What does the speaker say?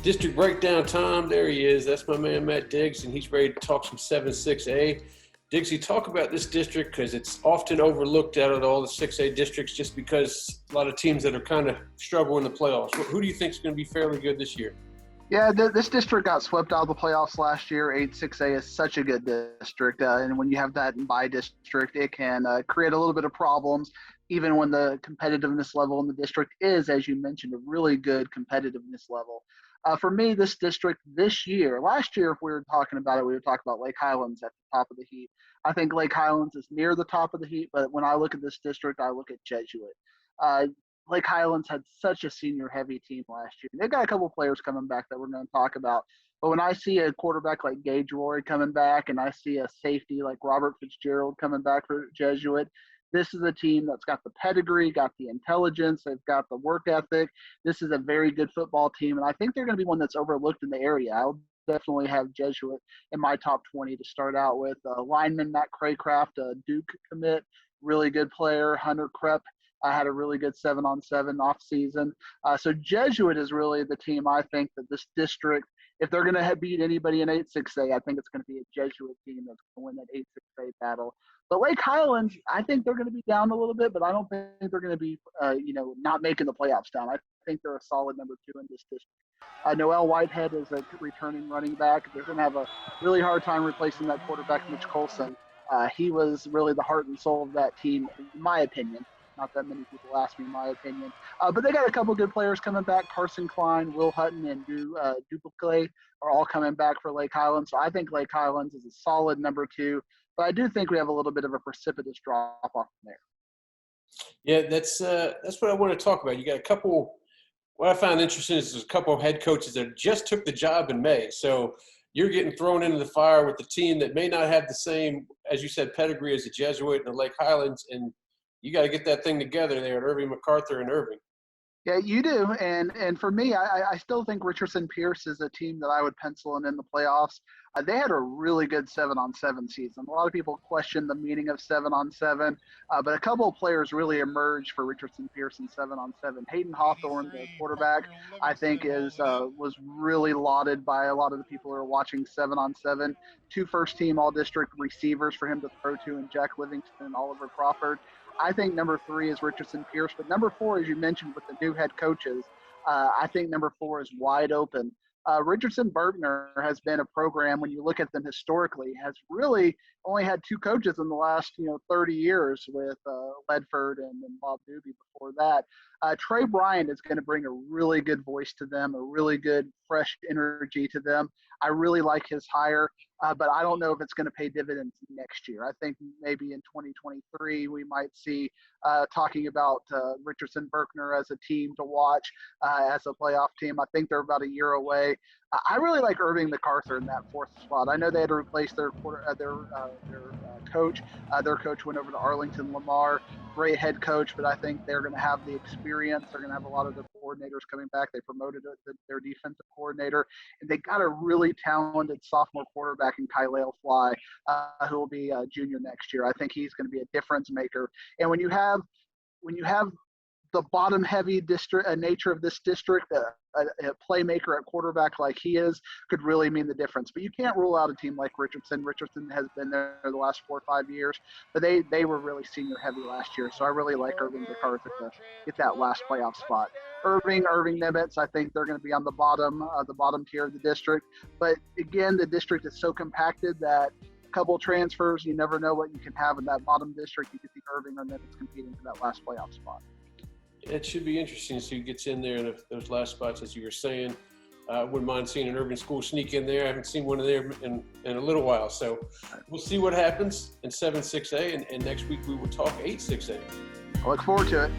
District breakdown time. There he is. That's my man, Matt Diggs, and he's ready to talk some 7-6A. Diggsy, talk about this district because it's often overlooked out of all the 6A districts just because a lot of teams that are kind of struggle in the playoffs. Who do you think is going to be fairly good this year? Yeah, this district got swept out of the playoffs last year. 8-6A is such a good district, and when you have that in by district, it can create a little bit of problems, even when the competitiveness level in the district is, as you mentioned, a really good competitiveness level. For me, this district this year, last year, if we were talking about it, we would talk about Lake Highlands at the top of the heap. I think Lake Highlands is near the top of the heap, but when I look at this district, I look at Jesuit. Uh, Lake Highlands had such a senior-heavy team last year. They've got a couple of players coming back that we're going to talk about. But when I see a quarterback like Gage Roy coming back and I see a safety like Robert Fitzgerald coming back for Jesuit, this is a team that's got the pedigree, got the intelligence, they've got the work ethic. This is a very good football team, and I think they're going to be one that's overlooked in the area. I'll definitely have Jesuit in my top 20 to start out with. Lineman Matt Craycraft, a Duke commit, really good player. Hunter Krepp had a really good 7-on-7 off season. So Jesuit is really the team I think that this district, if they're going to beat anybody in 8-6A, I think it's going to be a Jesuit team that's going to win that 8-6A battle. But Lake Highlands, I think they're going to be down a little bit, but I don't think they're going to be, not making the playoffs down. I think they're a solid number 2 in this district. Noel Whitehead is a returning running back. They're going to have a really hard time replacing that quarterback, Mitch Colson. He was really the heart and soul of that team, in my opinion. Not that many people ask me my opinion. But they got a couple good players coming back. Carson Klein, Will Hutton, and Duplique are all coming back for Lake Highlands. So I think Lake Highlands is a solid number 2. But I do think we have a little bit of a precipitous drop off there. Yeah, that's what I want to talk about. You got a couple. What I found interesting is there's a couple of head coaches that just took the job in May. So you're getting thrown into the fire with the team that may not have the same, as you said, pedigree as the Jesuit and the Lake Highlands, and you got to get that thing together there at Irving MacArthur and Irving. Yeah, you do. And for me, I still think Richardson Pierce is a team that I would pencil in the playoffs. They had a really good 7-on-7 season. A lot of people question the meaning of 7-on-7, but a couple of players really emerged for Richardson Pierce in 7-on-7. Hayden Hawthorne, the quarterback, I think was really lauded by a lot of the people who are watching 7-on-7. 2 first-team all-district receivers for him to throw to in Jack Livingston and Oliver Crawford. I think number 3 is Richardson Pierce, but number 4, as you mentioned, with the new head coaches, I think number 4 is wide open. Richardson Berkner has been a program, when you look at them historically, has really only had 2 coaches in the last 30 years with Ledford and Bob Doobie before that. Trey Bryant is going to bring a really good voice to them, a really good fresh energy to them. I really like his hire, but I don't know if it's going to pay dividends next year. I think maybe in 2023 we might see talking about Richardson Berkner as a team to watch as a playoff team. I think they're about a year away. I really like Irving MacArthur in that 4th spot. I know they had to replace their coach. Their coach went over to Arlington Lamar. Great head coach, but I think they're going to have the experience. They're going to have a lot of their coordinators coming back. They promoted their defensive coordinator, and they got a really talented sophomore quarterback in Kylale Fly, who will be a junior next year. I think he's going to be a difference maker. And when you have the bottom heavy nature of this district, a playmaker at quarterback like he is could really mean the difference. But you can't rule out a team like Richardson. Richardson has been there the last 4 or 5 years, but they were really senior heavy last year. So I really like Irving MacArthur to get that last playoff spot. Irving Nimitz, I think they're going to be on the bottom tier of the district. But again, the district is so compacted that a couple of transfers, you never know what you can have in that bottom district. You could see Irving or Nimitz competing for that last playoff spot. It should be interesting to see who gets in there in those last spots, as you were saying. I wouldn't mind seeing an Irving school sneak in there. I haven't seen one of there in a little while. So we'll see what happens in 7-6A, and next week we will talk 8-6A. I look forward to it.